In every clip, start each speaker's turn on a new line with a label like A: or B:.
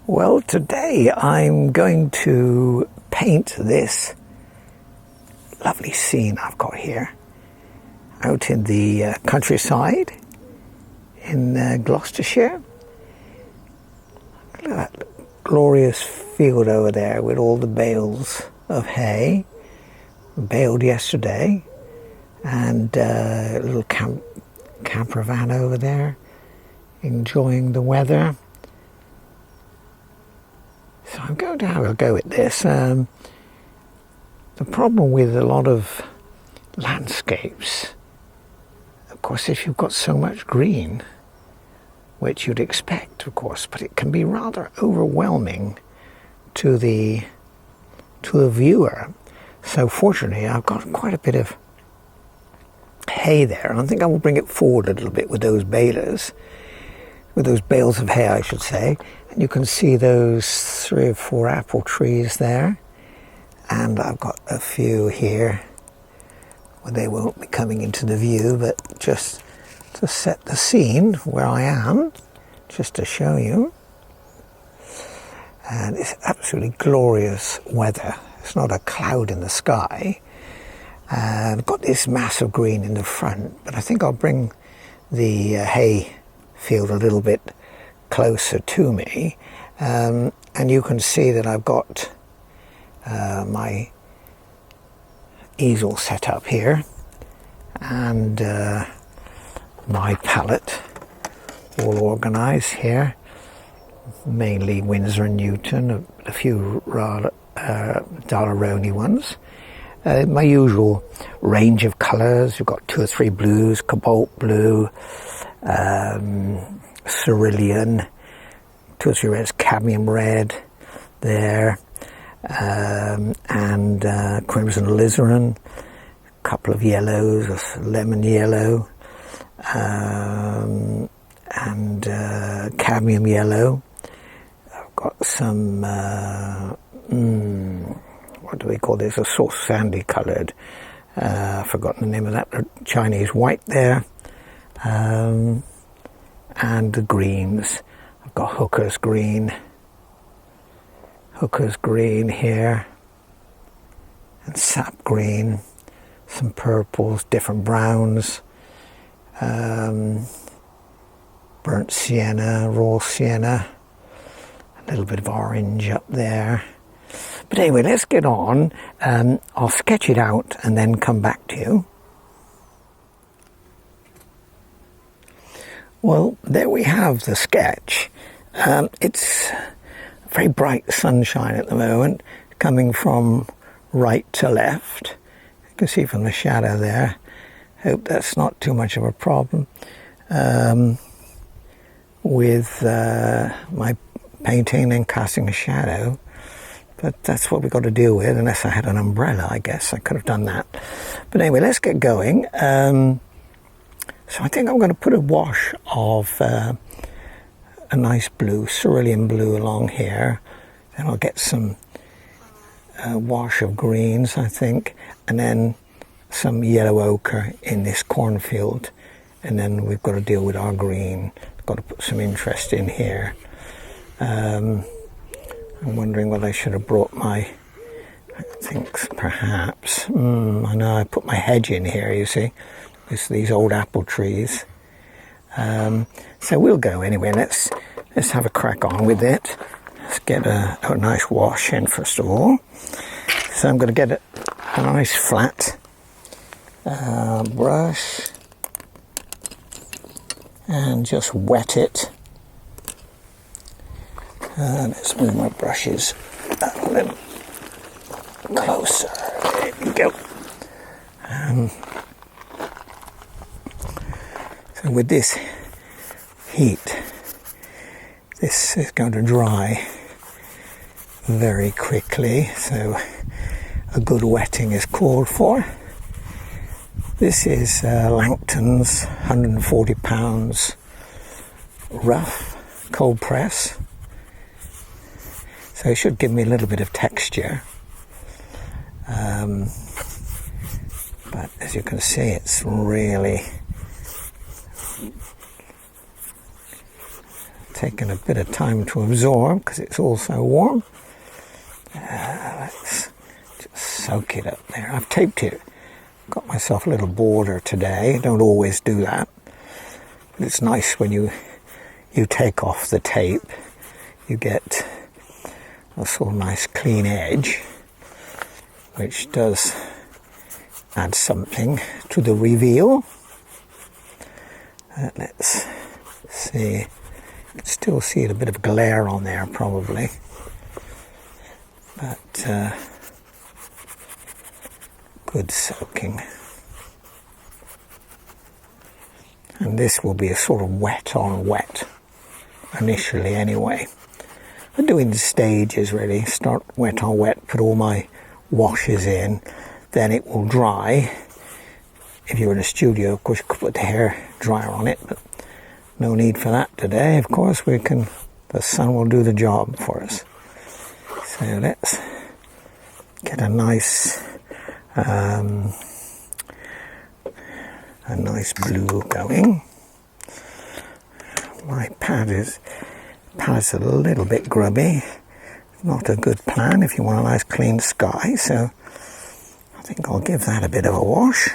A: Well, today I'm going to paint this lovely scene I've got here out in the countryside in Gloucestershire. Look at that glorious field over there with all the bales of hay, baled yesterday, and a little camper van over there enjoying the weather. So I'm going to have a go at this. The problem with a lot of landscapes, of course, if you've got so much green, which you'd expect, of course, but it can be rather overwhelming to the viewer. So fortunately, I've got quite a bit of hay there. I think I will bring it forward a little bit with those bales of hay, I should say. And you can see those 3 or 4 apple trees there. And I've got a few here. Well, they won't be coming into the view, but just to set the scene where I am, just to show you. And it's absolutely glorious weather. It's not a cloud in the sky. And I've got this mass of green in the front, but I think I'll bring the hay field a little bit closer to me, and you can see that I've got my easel set up here and my palette all organized here, mainly Winsor and Newton, a few rather Daleroni ones. My usual range of colours. You've got 2 or 3 blues, cobalt blue, cerulean, 2 or 3 reds, cadmium red there, and crimson alizarin, a couple of yellows, lemon yellow, and cadmium yellow. I've got some, what do we call this, a sort of sandy coloured, I've forgotten the name of that, Chinese white there. And the greens. I've got hooker's green here, and sap green, some purples, different browns, burnt sienna, raw sienna, a little bit of orange up there. But anyway, let's get on. I'll sketch it out and then come back to you. Well, there we have the sketch. It's very bright sunshine at the moment, coming from right to left. You can see from the shadow there. Hope that's not too much of a problem with my painting and casting a shadow. But that's what we've got to deal with. Unless I had an umbrella, I guess I could have done that. But anyway, let's get going. So I think I'm going to put a wash of a nice blue, cerulean blue along here. Then I'll get some wash of greens, I think, and then some yellow ochre in this cornfield. And then we've got to deal with our green. Got to put some interest in here. I'm wondering whether I should have brought my, I think perhaps, I know I put my hedge in here, you see. These old apple trees. So we'll go anyway. Let's have a crack on with it. Let's get a nice wash in first of all. So I'm going to get a nice flat brush and just wet it. Let's move my brushes a little closer. There we go. So with this heat, this is going to dry very quickly, so a good wetting is called for. This is Langton's 140 pounds rough cold press, so it should give me a little bit of texture. But as you can see, it's really taken a bit of time to absorb because it's all so warm. Let's just soak it up there. I've taped it. Got myself a little border today. Don't always do that. But it's nice when you take off the tape. You get a sort of nice clean edge, which does add something to the reveal. Let's see. You can still see a bit of glare on there probably. But good soaking. And this will be a sort of wet on wet initially anyway. I'm doing the stages really. Start wet on wet, put all my washes in, then it will dry. If you're in a studio, of course you could put the hair dryer on it, but no need for that today. Of course the sun will do the job for us. So let's get a nice blue going. My palette's a little bit grubby. Not a good plan if you want a nice clean sky, so I think I'll give that a bit of a wash.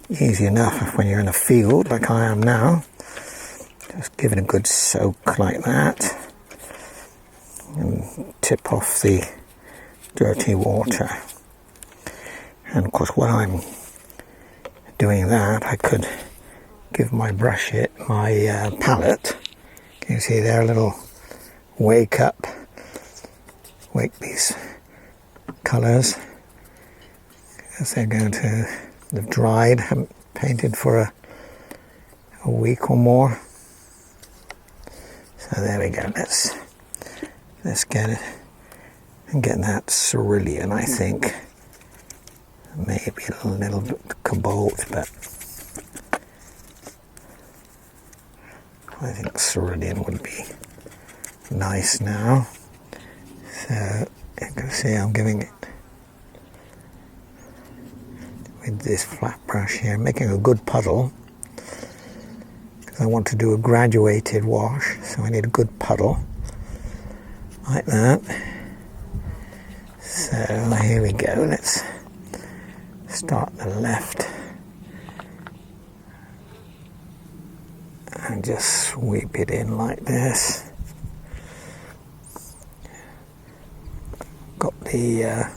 A: Easy enough when you're in a field like I am now. Just give it a good soak like that and tip off the dirty water. And of course while I'm doing that, I could give my palette, can you see there, a little wake these colours as they're going to have dried, haven't painted for a week or more. So there we go, let's get it and get that cerulean, I think. Maybe a little bit cobalt, but I think cerulean would be nice now. So you can see I'm giving it with this flat brush here, making a good puddle because I want to do a graduated wash, so I need a good puddle like that. So here we go, let's start the left and just sweep it in like this. Got the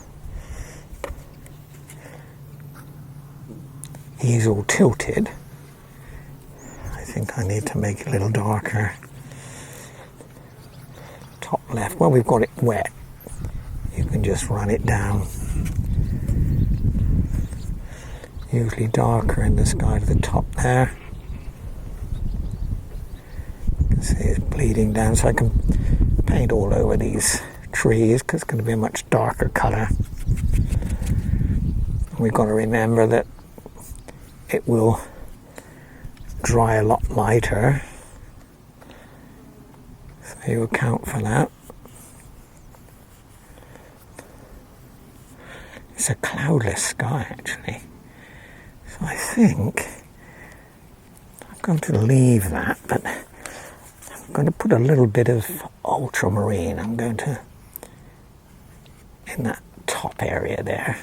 A: easel tilted. I think I need to make it a little darker. Top left, well, we've got it wet. You can just run it down. Usually darker in the sky to the top there. You can see it's bleeding down, so I can paint all over these trees because it's going to be a much darker colour. We've got to remember that it will dry a lot lighter, so you account for that. It's a cloudless sky actually, so I think I'm going to leave that, but I'm going to put a little bit of ultramarine. I'm going to, in that top area there.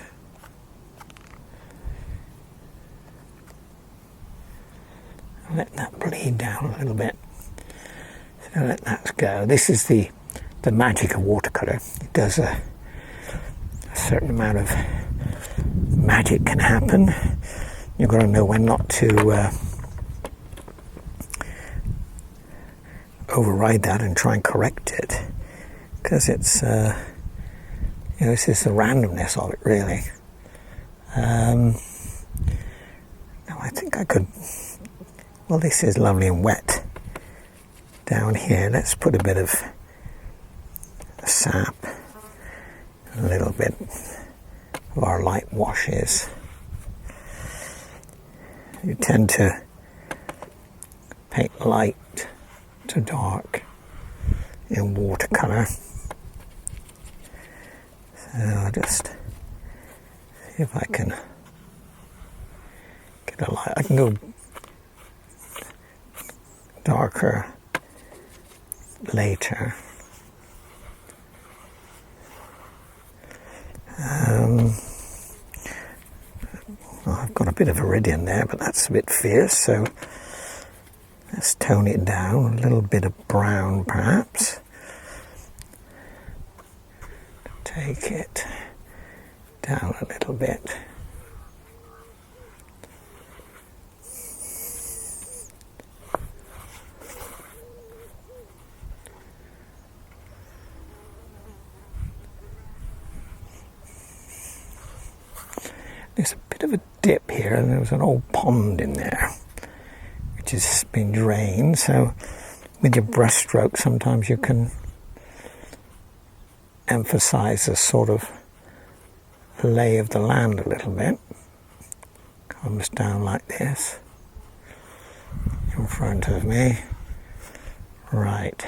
A: Let that bleed down a little bit. So let that go. This is the magic of watercolour. It does a certain amount of magic can happen. You've got to know when not to override that and try and correct it, because it's this is the randomness of it really. Now I think I could. Well, this is lovely and wet down here. Let's put a bit of sap, a little bit of our light washes. You tend to paint light to dark in watercolour. So I'll just see if I can get a light. I can go darker later. I've got a bit of iridium there, but that's a bit fierce, so let's tone it down. A little bit of brown, perhaps. Take it down a little bit. There's a bit of a dip here, and there was an old pond in there which has been drained, so with your brush stroke sometimes you can emphasize the sort of lay of the land a little bit. Comes down like this in front of me. Right.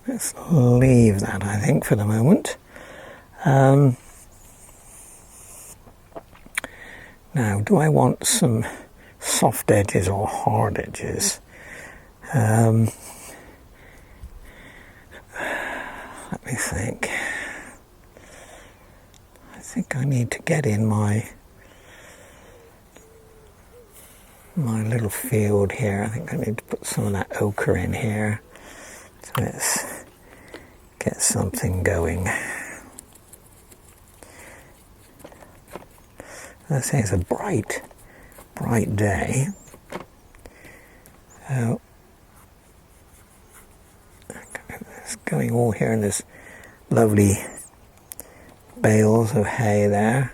A: Let's leave that, I think, for the moment. Now, do I want some soft edges or hard edges? Let me think. I think I need to get in my little field here. I think I need to put some of that ochre in here. So let's get something going. Let's say it's a bright day. It's going all here in this lovely bales of hay there.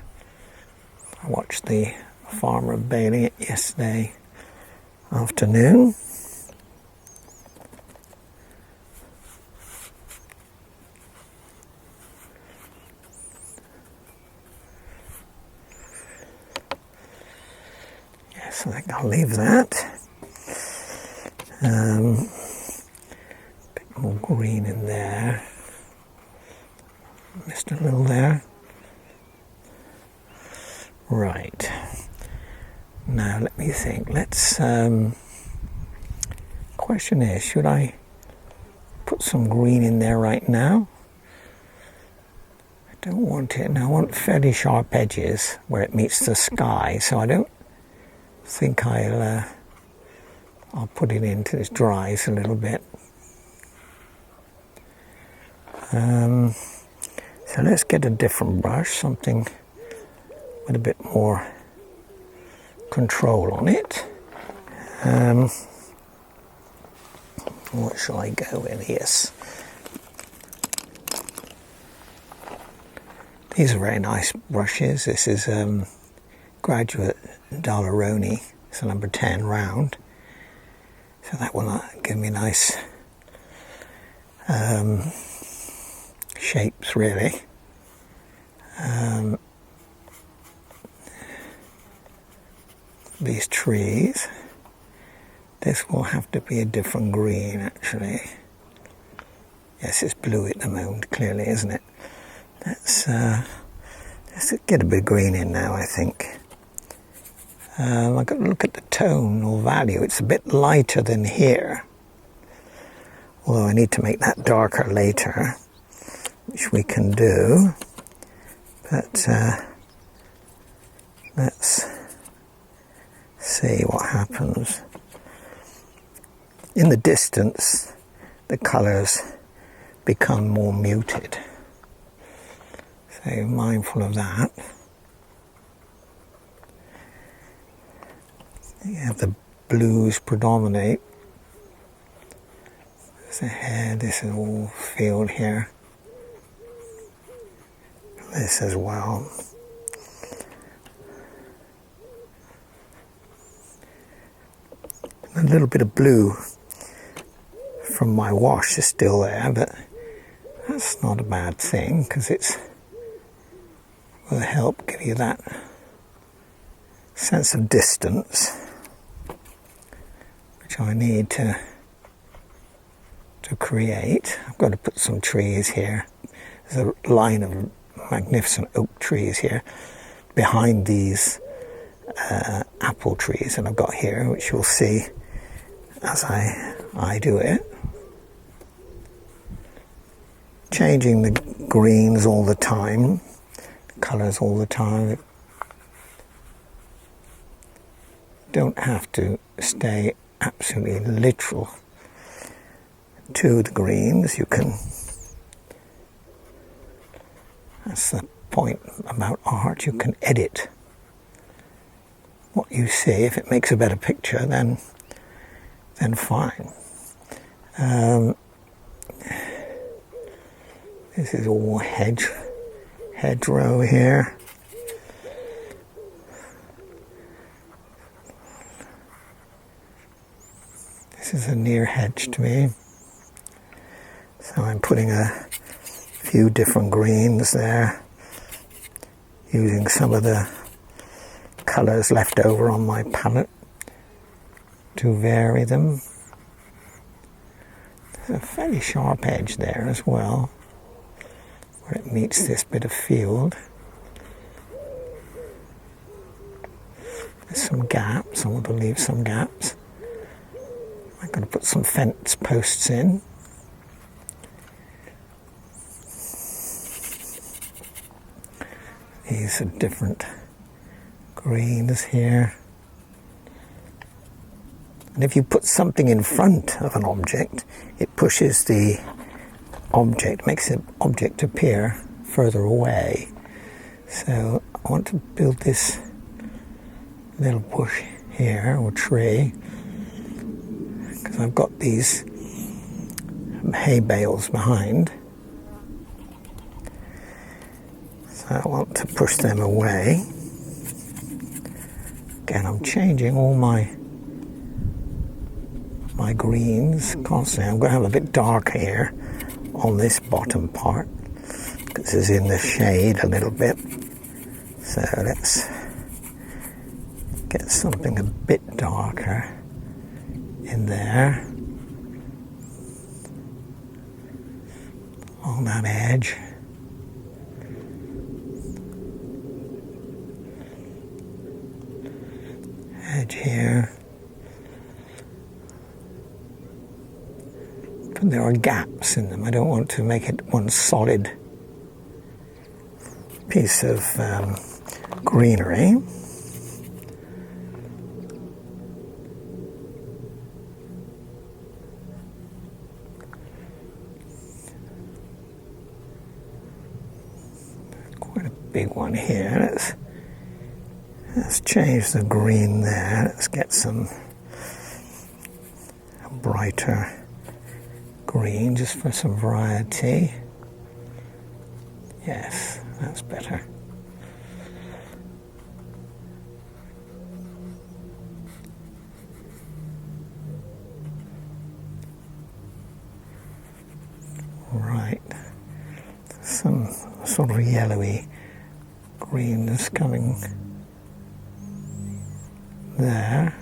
A: I watched the farmer baling it yesterday afternoon. Yes, I think I'll leave that. Bit more green in there. Missed a little there. Right. Now let me think. Let's question is, should I put some green in there right now? I don't want it. Now I want fairly sharp edges where it meets the sky, so I don't think I'll put it in till it dries a little bit. So let's get a different brush, something with a bit more control on it. What shall I go with? Yes. These are very nice brushes. This is Graduate Daleroni. It's a number 10 round. So that will give me nice shapes, really. These trees. This will have to be a different green, actually. Yes, it's blue at the moment, clearly, isn't it? Let's get a bit of green in now, I think. I've got to look at the tone or value. It's a bit lighter than here. Although I need to make that darker later, which we can do. But let's see what happens. In the distance, the colours become more muted. So mindful of that. You have the blues predominate. There's a head, this is all field here. This as well. A little bit of blue from my wash is still there, but that's not a bad thing because it's will help give you that sense of distance which I need to create. I've got to put some trees here. There's a line of magnificent oak trees here behind these apple trees that I've got here, which you'll see as I do it. Changing the greens all the time, colours all the time. Don't have to stay absolutely literal to the greens. You can, that's the point about art, you can edit what you see. If it makes a better picture, then fine. This is all hedgerow here. This is a near hedge to me. So I'm putting a few different greens there, using some of the colours left over on my palette to vary them. There's a fairly sharp edge there as well, where it meets this bit of field. There's some gaps. I want to leave some gaps. I'm going to put some fence posts in. These are different greens here. And if you put something in front of an object, it pushes the object, makes the object appear further away. So I want to build this little bush here, or tree, because I've got these hay bales behind. So I want to push them away. Again, I'm changing all my greens constantly. I'm going to have a bit darker here on this bottom part, because this is in the shade a little bit. So let's get something a bit darker in there on that edge. Edge here. But there are gaps in them. I don't want to make it one solid piece of greenery. Quite a big one here. Let's change the green there. Let's get some brighter green just for some variety. Yes, that's better. Right. Some sort of yellowy green is coming there.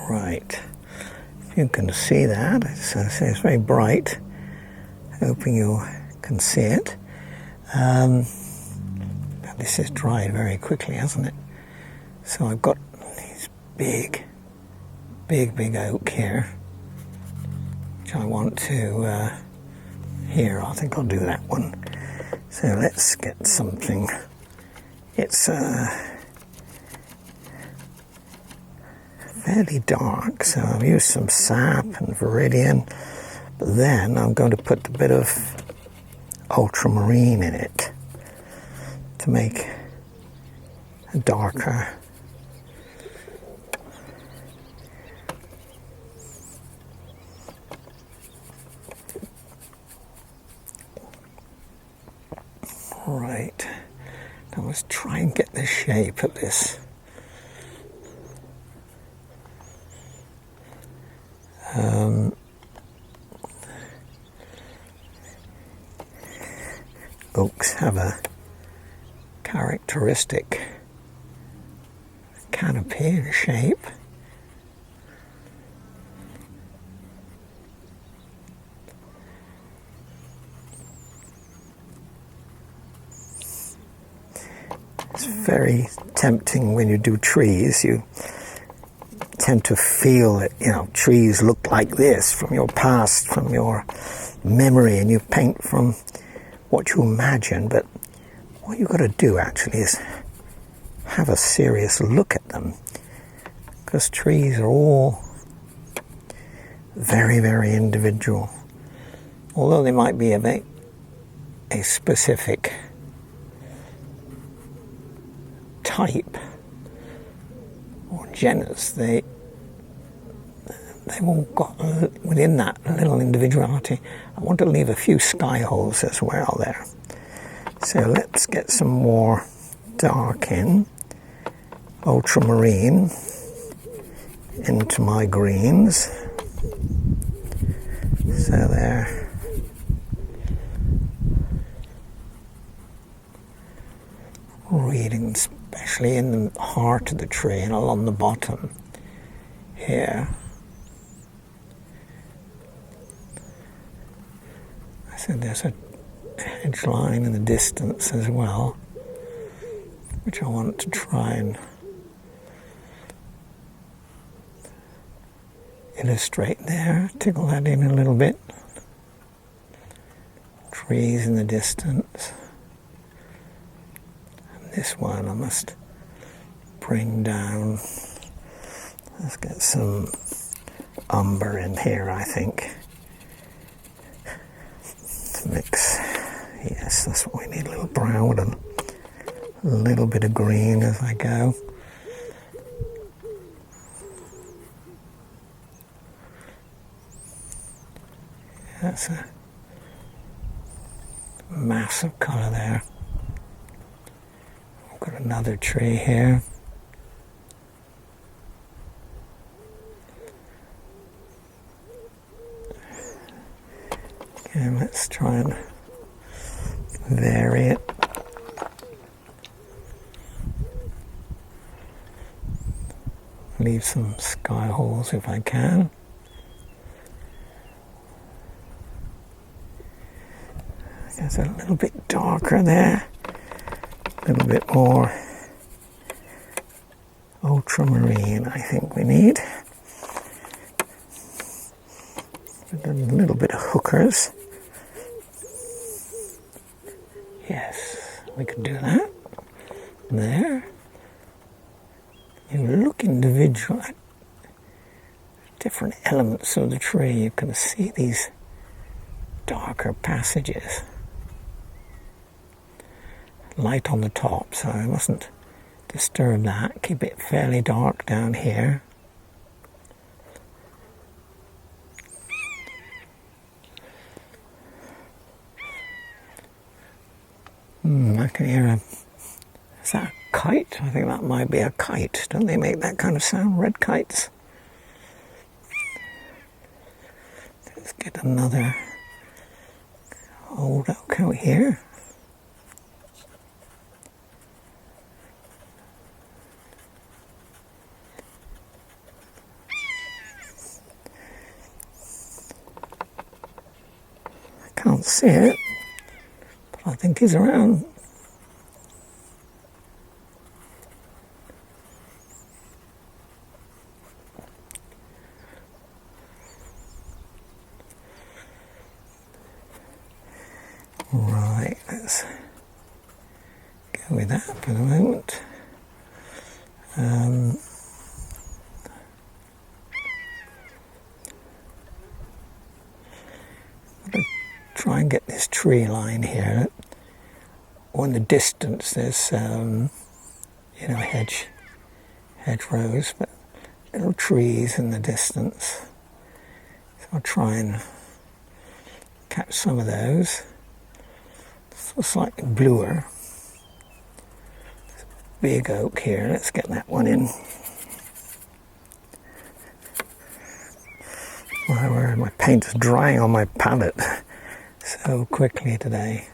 A: Right, you can see that. It's very bright. Hoping you can see it. This is dried very quickly, hasn't it? So I've got these big oak here, which I want to, here, I think I'll do that one. So let's get something. It's fairly dark, so I'll use some sap and viridian, but then I'm going to put a bit of ultramarine in it to make a darker right. Now let's try and get the shape of this. Oaks have a characteristic canopy and shape. It's very tempting when you do trees. You tend to feel that, you know, trees look like this from your past, from your memory, and you paint from what you imagine. But what you've got to do actually is have a serious look at them, because trees are all very, very individual. Although they might be of a specific type or genus, they've all got within that a little individuality. I want to leave a few sky holes as well there. So let's get some more dark in, ultramarine into my greens. So there. Reading especially in the heart of the tree and along the bottom here. I said there's a hedge line in the distance as well, which I want to try and illustrate there, tickle that in a little bit. Trees in the distance. And this one I must bring down. Let's get some umber in here, I think, to mix. Yes, that's what we need, a little brown and a little bit of green as I go. That's a massive colour there. I've got another tree here. Okay, let's try and vary it. Leave some sky holes if I can. It's a little bit darker there, a little bit more ultramarine I think we need. A little bit of hookers. Yes, we could do that. There. You look individual at different elements of the tree. You can see these darker passages. Light on the top, so I mustn't disturb that. Keep it fairly dark down here. I can hear is that a kite? I think that might be a kite. Don't they make that kind of sound, red kites? Let's get another old oak out here. Can't see it, but I think he's around. Right, let's go with that for the moment. Try and get this tree line here. Or in the distance there's hedgerows, but little trees in the distance. So I'll try and catch some of those. So slightly bluer. Big oak here. Let's get that one in. My paint is drying on my palette so quickly today.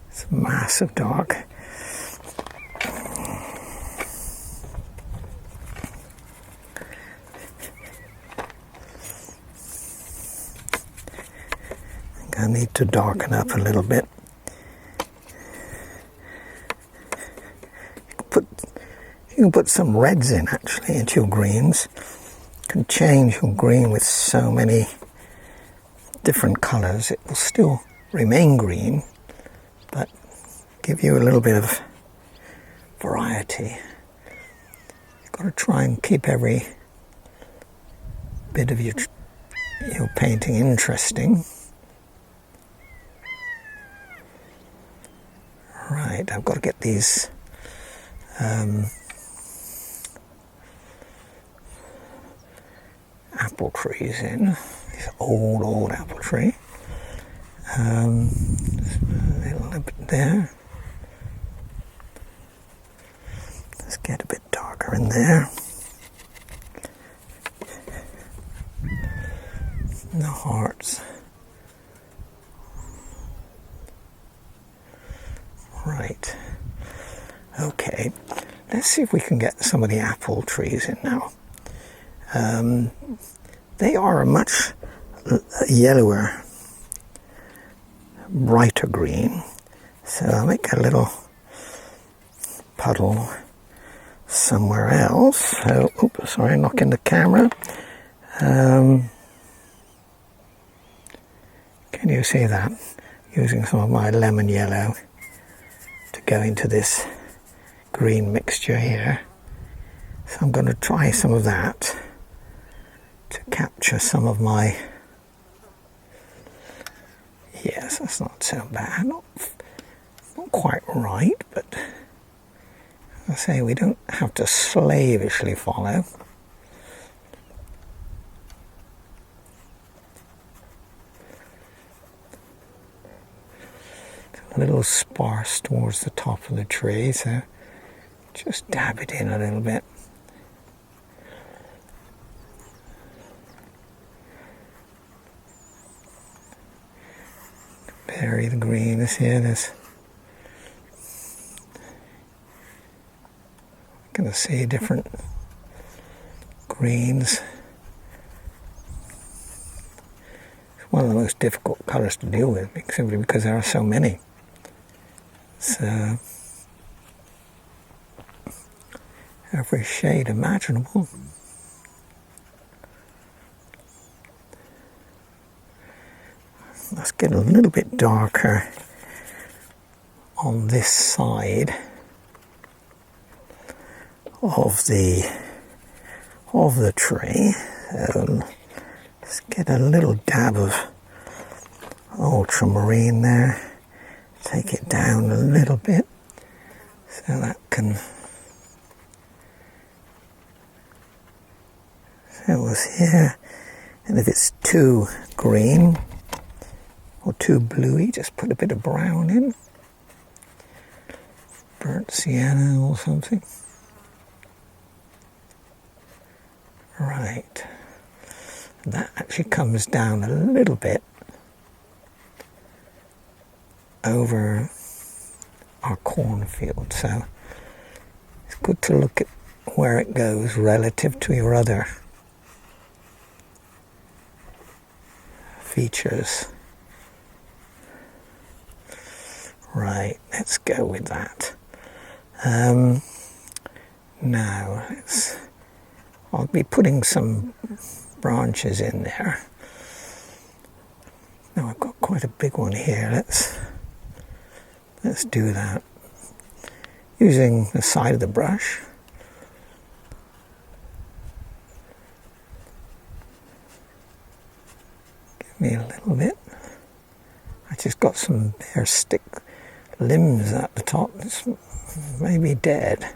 A: It's massive dark. I need to darken up a little bit. You can put some reds in actually into your greens. You can change your green with so many different colours. It will still remain green, but give you a little bit of variety. You've got to try and keep every bit of your painting interesting. Right, I've got to get these apple trees in. This old apple tree. A little bit there. Let's get a bit darker in there. And the hearts. Right. Okay. Let's see if we can get some of the apple trees in now. They are a much yellower, brighter green. So I'll make a little puddle somewhere else. So, oops, sorry, knocking the camera. Can you see that? Using some of my lemon yellow to go into this green mixture here. So I'm going to try some of that to capture some of my... Yes, that's not so bad. Not quite right, but as I say, we don't have to slavishly follow. A little sparse towards the top of the tree, so just dab it in a little bit. Vary the greenness here. There's going to see different greens. It's one of the most difficult colours to deal with, simply because there are so many. So every shade imaginable. Let's get a little bit darker on this side of the tree. So let's get a little dab of ultramarine there. Take it down a little bit so that can fill us here. And if it's too green or too bluey, just put a bit of brown in. Burnt sienna or something. Right. And that actually comes down a little bit over our cornfield, so it's good to look at where it goes relative to your other features. Right, let's go with that. Now I'll be putting some branches in there. Now I've got quite a big one here. Let's do that. Using the side of the brush. Give me a little bit. I just got some bare stick limbs at the top. It's maybe dead.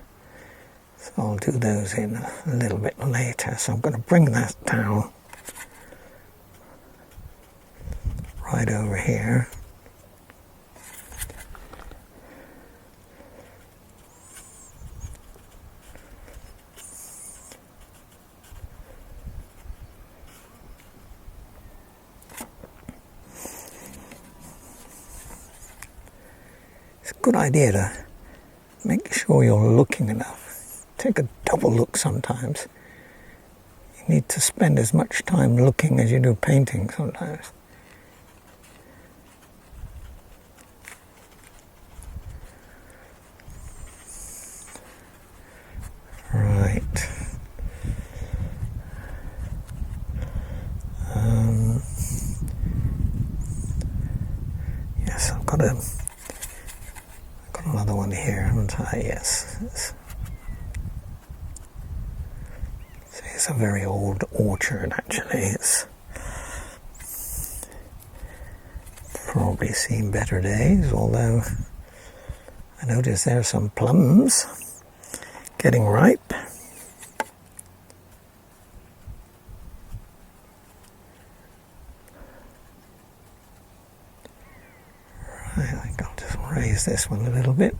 A: So I'll do those in a little bit later. So I'm going to bring that down right over here. Good idea to make sure you're looking enough. Take a double look sometimes. You need to spend as much time looking as you do painting sometimes. Right. Yes, I've got another one here, haven't I? Yes. It's a very old orchard, actually. It's probably seen better days, although I notice there are some plums getting ripe. Right, I think I'll just raise this one a little bit.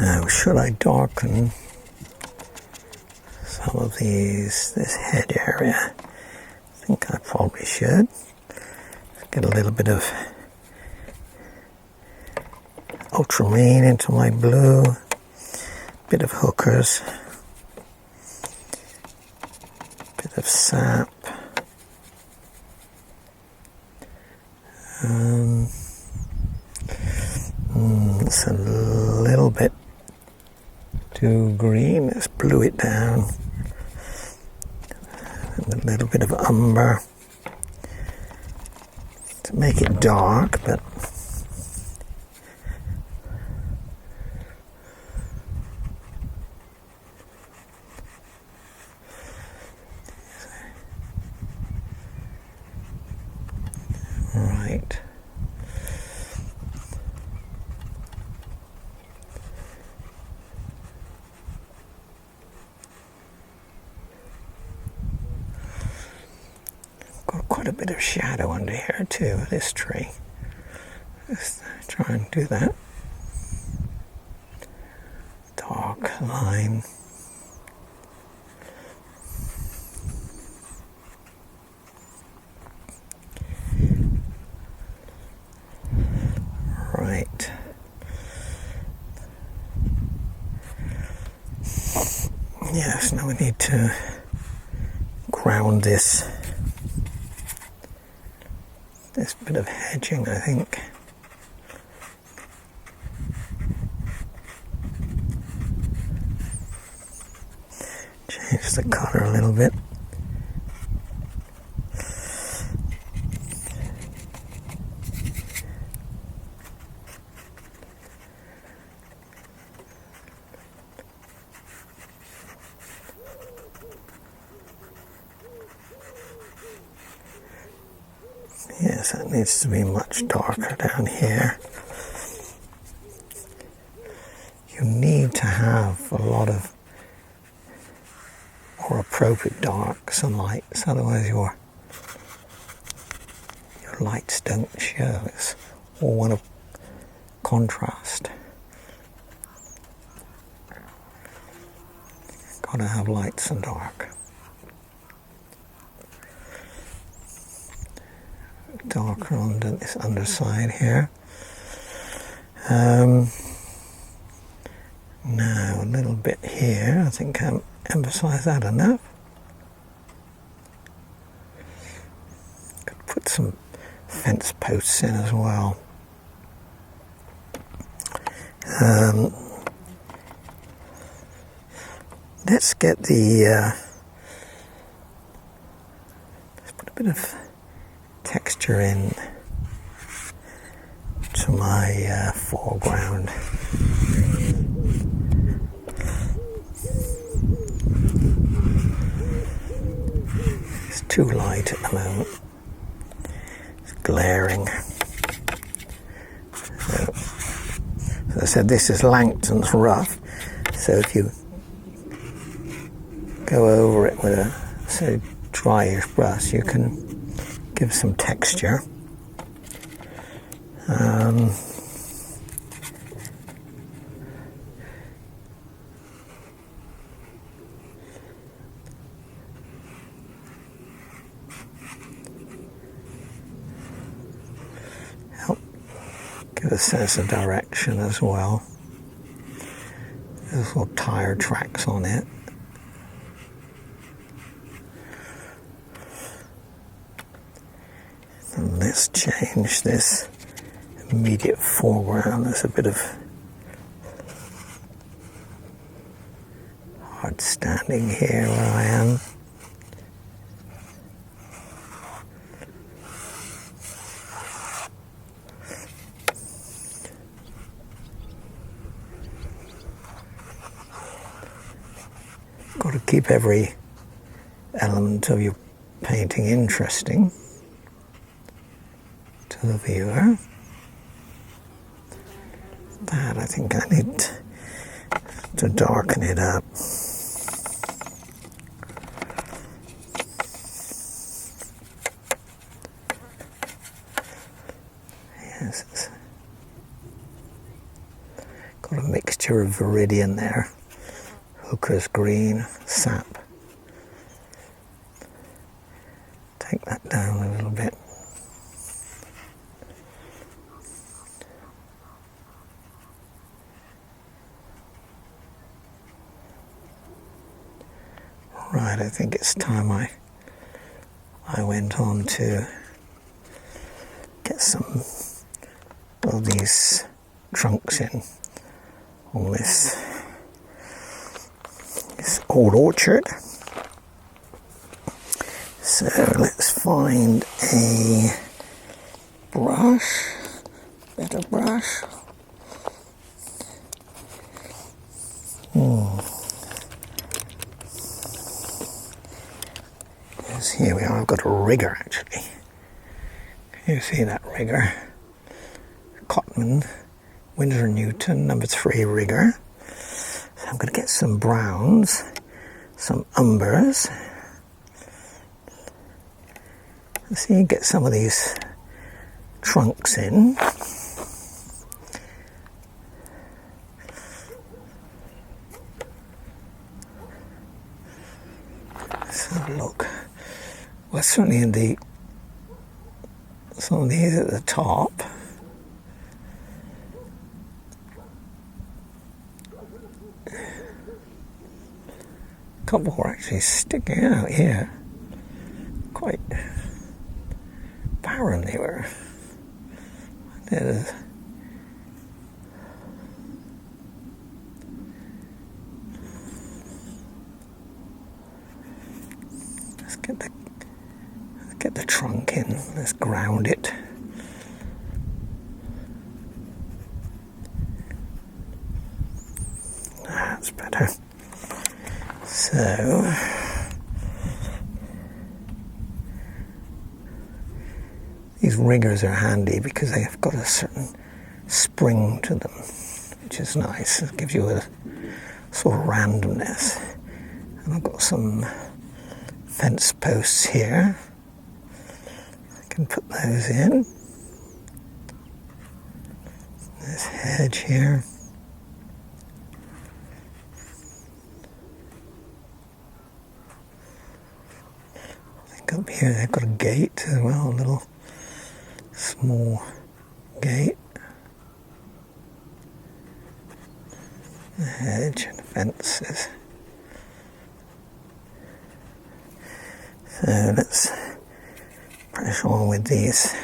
A: Now, should I darken some of this head area? I think I probably should. Get a little bit of ultramarine into my blue, bit of hookers, bit of sap. It's a little bit too green. Let's blue it down. And a little bit of umber to make it dark, but right. Got quite a bit of shadow under here too, this tree. Let's try and do that. Dark line. Right. Yes, now we need to ground this bit of hedging, I think. Change the colour a little bit. Yes, that needs to be much darker down here. You need to have a lot of more appropriate dark sunlight, otherwise your lights don't show. It's all one of contrast. Gotta have lights and dark. Darker on this underside here. Now a little bit here. I think I emphasize that enough. Could put some fence posts in as well. Let's get the let's put a bit of texture in to my foreground. It's too light at the moment. It's glaring. So, as I said, this is Langton's rough, so if you go over it with a dryish brush, you can give some texture. Help give a sense of direction as well. There's little tire tracks on it. And let's change this immediate foreground. There's a bit of hard standing here where I am. Got to keep every element of your painting interesting to the viewer. That I think I need to darken it up. Yes, it's got a mixture of viridian there. Hooker's green, sap. Take that down a little bit. Right, I think it's time I went on to get some of these trunks in on this old orchard. So let's find a brush, better brush. Yes, here we are. I've got a rigger actually. Can you see that rigger? Cotman, Winsor Newton, number 3 rigger. So I'm going to get some browns, some umbers. Let's see, get some of these trunks in. Let's have a look. Well, certainly in some of these at the top. A couple are actually sticking out here. Quite barren they were. Let's get the trunk in. Let's ground it. That's better. So these riggers are handy because they've got a certain spring to them, which is nice. It gives you a sort of randomness. And I've got some fence posts here. I can put those in. This hedge here. I think up here they've got a gate as well, a little small gate. The hedge and fences. So let's press on with these.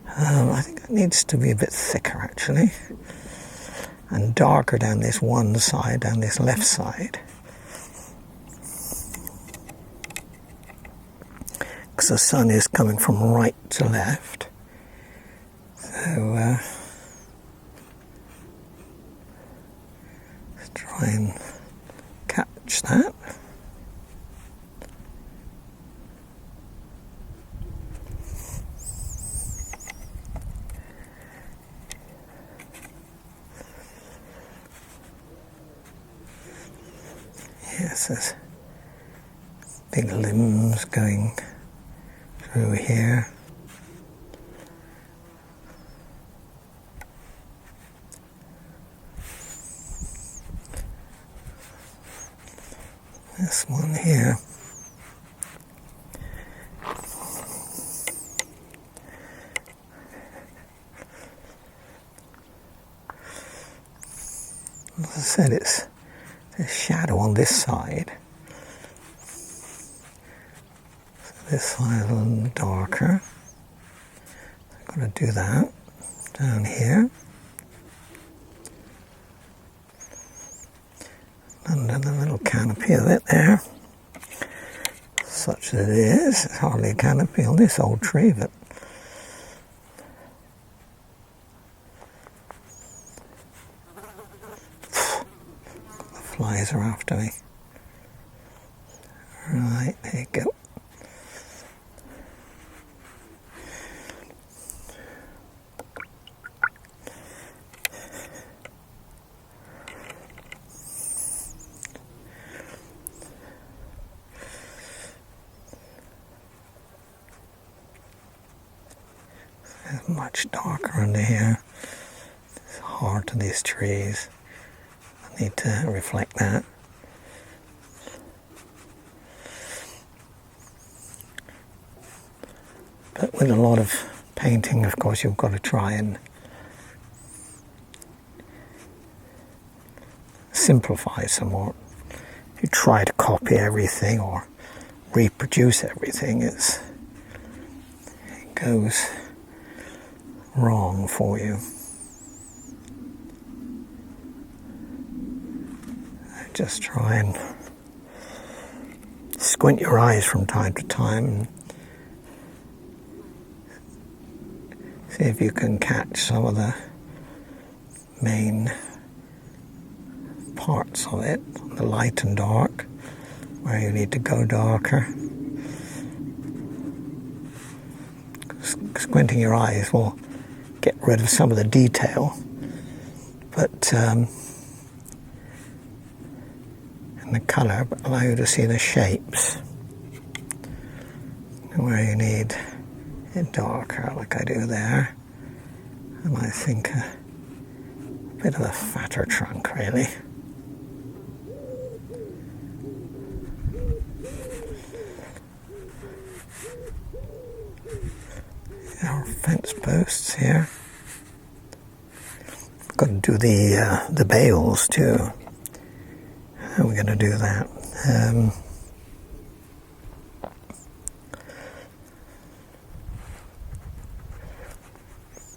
A: I think it needs to be a bit thicker actually, and darker down this one side, down this left side, because the sun is coming from right to left. So let's try and catch that. Yes, there's big limbs going through here. This one here. As I said, it's a shadow on this side. So this side is a little darker. Got to do that down here. Under the little canopy of it there. Such that it is. It's hardly a canopy on this old tree, but the flies are after me. Right, there you go. It's much darker under here. It's hard to these trees. I need to reflect that. But with a lot of painting, of course, you've got to try and simplify somewhat. If you try to copy everything or reproduce everything, it goes wrong for you. Just try and squint your eyes from time to time and see if you can catch some of the main parts of it, the light and dark, where you need to go darker. Squinting your eyes will get rid of some of the detail, but and the colour allow you to see the shapes where you need it darker, like I do there. And I think a bit of a fatter trunk, really. Our fence posts here. Got to do the bales too. How are we going to do that?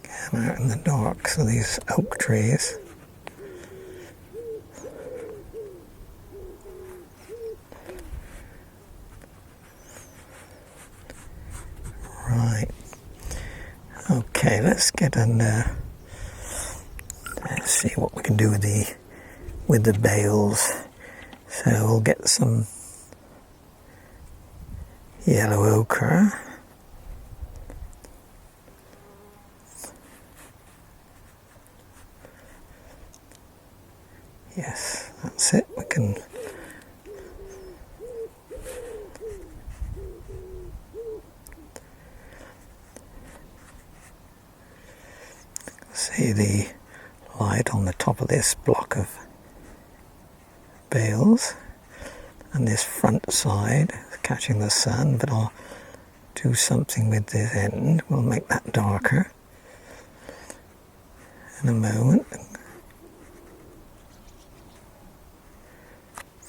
A: Get out in the dark, so these oak trees. Right. Okay, let's get in. Let's see what we can do with the bales. So we'll get some yellow ochre. Yes, that's it. We can see the light on the top of this block of bales, and this front side catching the sun, but I'll do something with this end. We'll make that darker in a moment.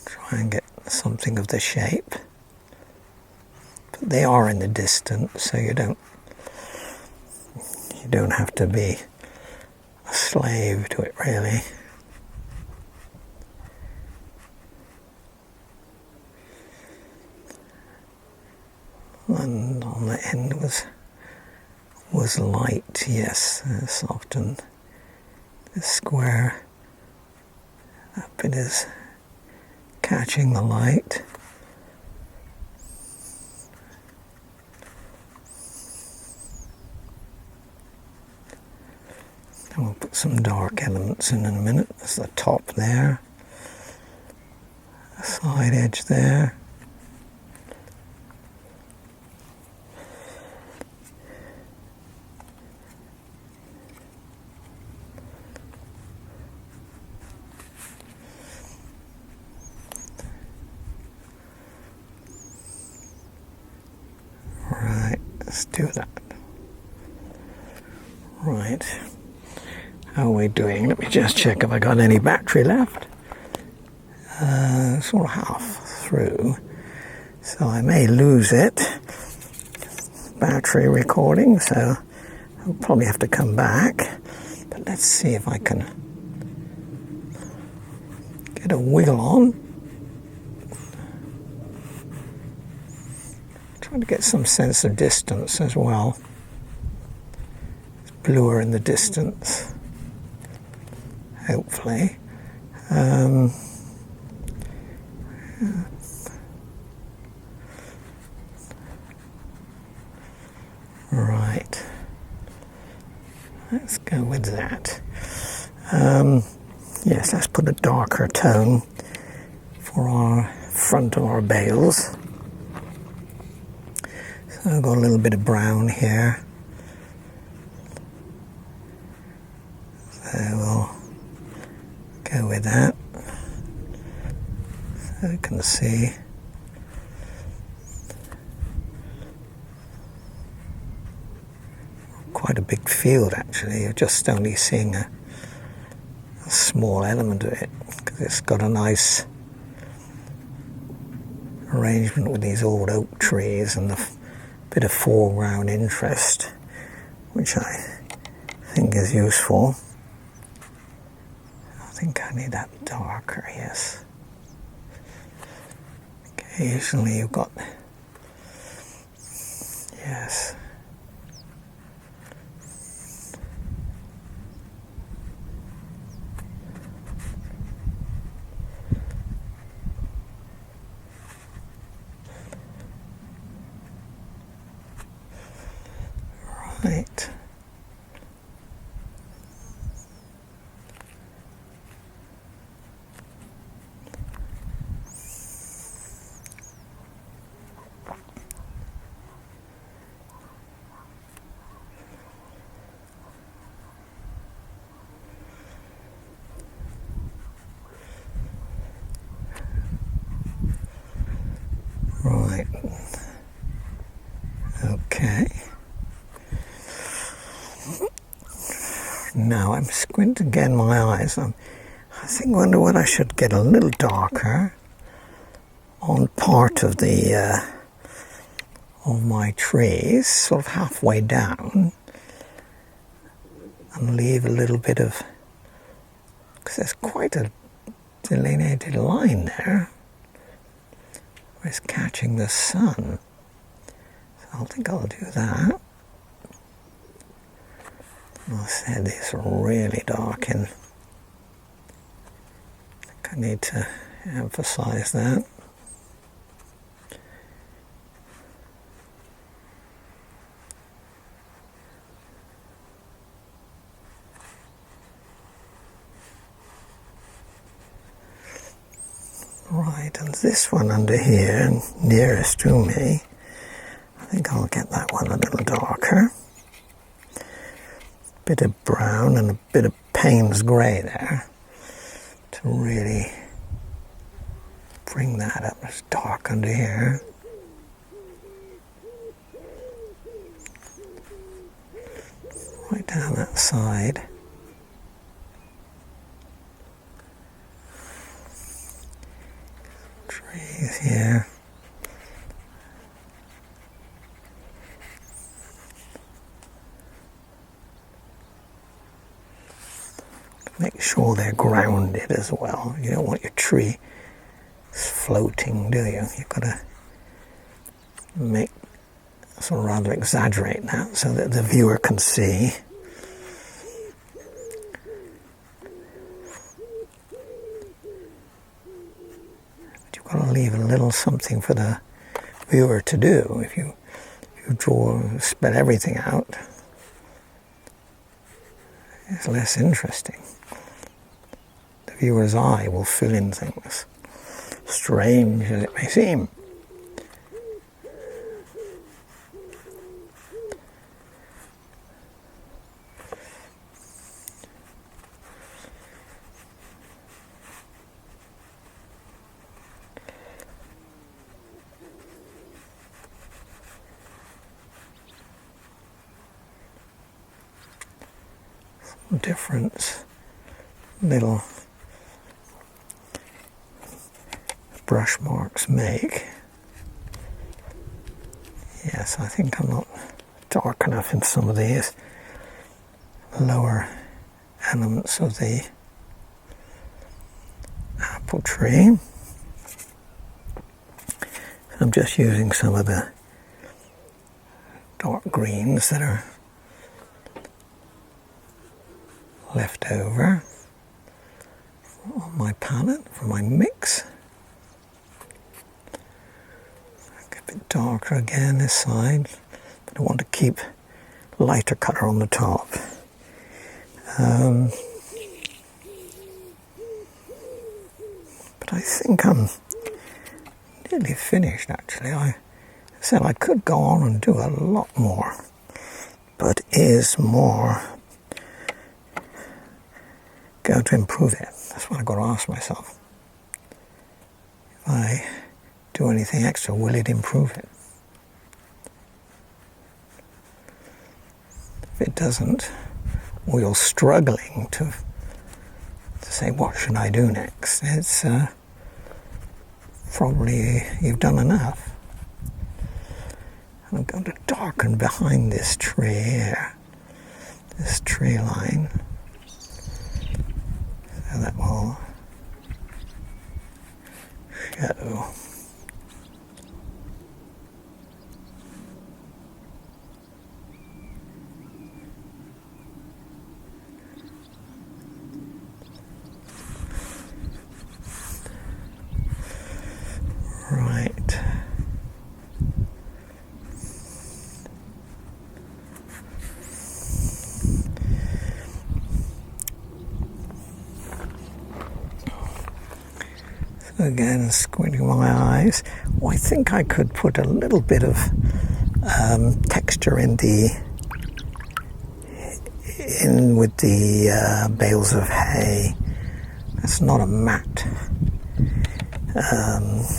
A: Try and get something of the shape, but they are in the distance, so you don't have to be a slave to it, really. And on the end was light, yes. It's often the square, that bit is catching the light. And we'll put some dark elements in a minute. There's the top there, the side edge there. Let's do that. Right. How are we doing? Let me just check if I got any battery left. Sort of half through. So I may lose it. Battery recording, so I'll probably have to come back, but let's see if I can get a wiggle on. Trying to get some sense of distance as well. It's bluer in the distance, hopefully. Right, let's go with that. Yes, let's put a darker tone for our front of our bales. So I've got a little bit of brown here. So we'll go with that. So you can see. Quite a big field actually. You're just only seeing a small element of it because it's got a nice arrangement with these old oak trees and the bit of foreground interest, which I think is useful. I think I need that darker, yes. Occasionally you've got, yes. Right. Right. Okay. Now I'm squinting again my eyes. I wonder whether I should get a little darker on part of the of my trees, sort of halfway down, and leave a little bit of, because there's quite a delineated line there where it's catching the sun. So I think I'll do that. I said these are really dark, and I think I need to emphasize that. Right, and this one under here, nearest to me, I think I'll get that one a little darker. Bit of brown and a bit of Payne's grey there to really bring that up. It's dark under here. Right down that side. Trees here. Make sure they're grounded as well. You don't want your tree floating, do you? You've got to make, sort of rather exaggerate that so that the viewer can see. But you've got to leave a little something for the viewer to do. If you spread everything out, it's less interesting. The viewer's eye will fill in things, strange as it may seem. Difference little brush marks make. Yes, I think I'm not dark enough in some of these. lower elements of the apple tree. I'm just using some of the dark greens that are left over on my palette for my mix. A bit darker again this side, but I want to keep lighter colour on the top. But I think I'm nearly finished actually. I said I could go on and do a lot more, but is more going to improve it? That's what I've got to ask myself. If I do anything extra, will it improve it? If it doesn't, or you're struggling to say what should I do next, it's probably you've done enough. I'm going to darken behind this tree here, this tree line, so that will show. Right. So again, squinting my eyes. Well, I think I could put a little bit of texture in with the bales of hay. That's not a matte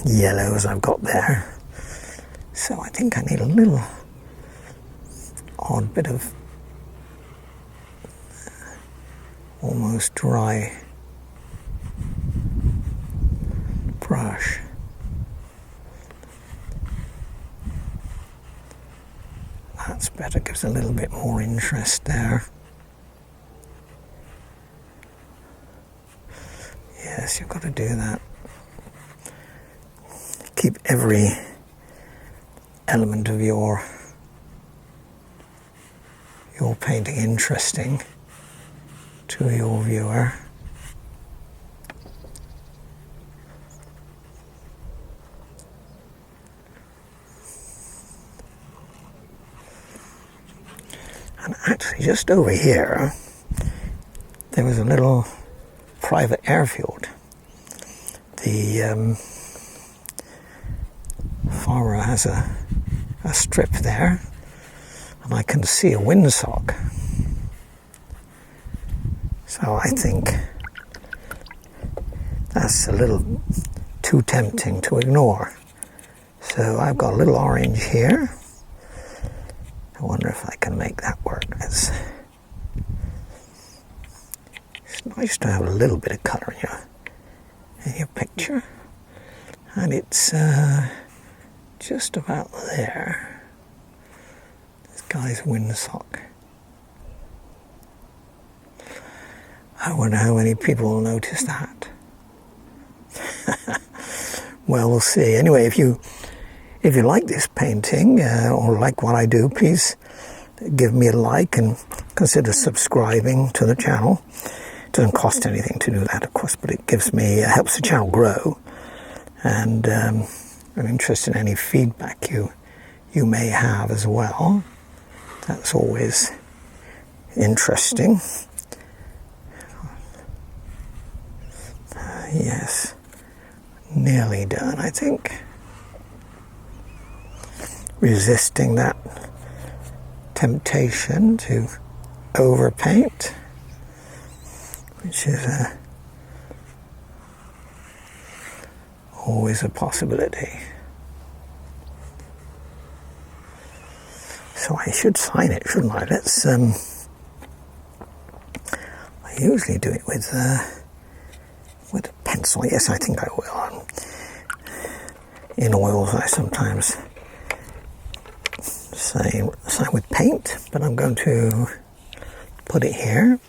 A: yellow as I've got there. So I think I need a little odd bit of almost dry brush. That's better, gives a little bit more interest there. Yes, you've got to do that. Keep every element of your painting interesting to your viewer. And actually, just over here, there was a little private airfield. The farmer has a strip there, and I can see a windsock. So I think that's a little too tempting to ignore. So I've got a little orange here. I wonder if I can make that work. It's nice to have a little bit of colour in your picture. And it's just about there. This guy's windsock. I wonder how many people will notice that. Well, we'll see. Anyway, if you like this painting or like what I do, please give me a like and consider subscribing to the channel. It doesn't cost anything to do that, of course, but it gives me helps the channel grow. And I'm interested in any feedback you may have as well. That's always interesting. Yes, nearly done, I think. Resisting that temptation to overpaint, which is always a possibility. So I should sign it, shouldn't I? Let's. I usually do it with a pencil. Yes, I think I will. In oils, I sometimes sign with paint, but I'm going to put it here.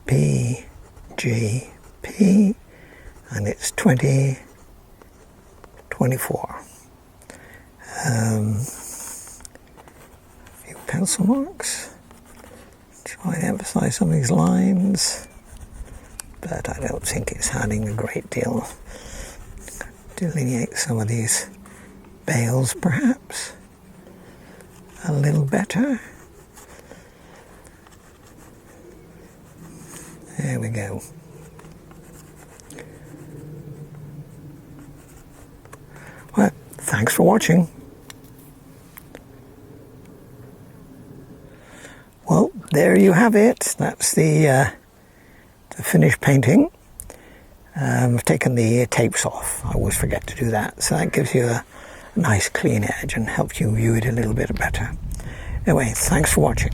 A: P, G, P, and it's 2024. A few pencil marks. Try and emphasize some of these lines, but I don't think it's adding a great deal. Delineate some of these bales perhaps a little better. There we go. Well, thanks for watching. Well, there you have it. That's the finished painting. I've taken the tapes off. I always forget to do that. So that gives you a nice clean edge and helps you view it a little bit better. Anyway, thanks for watching.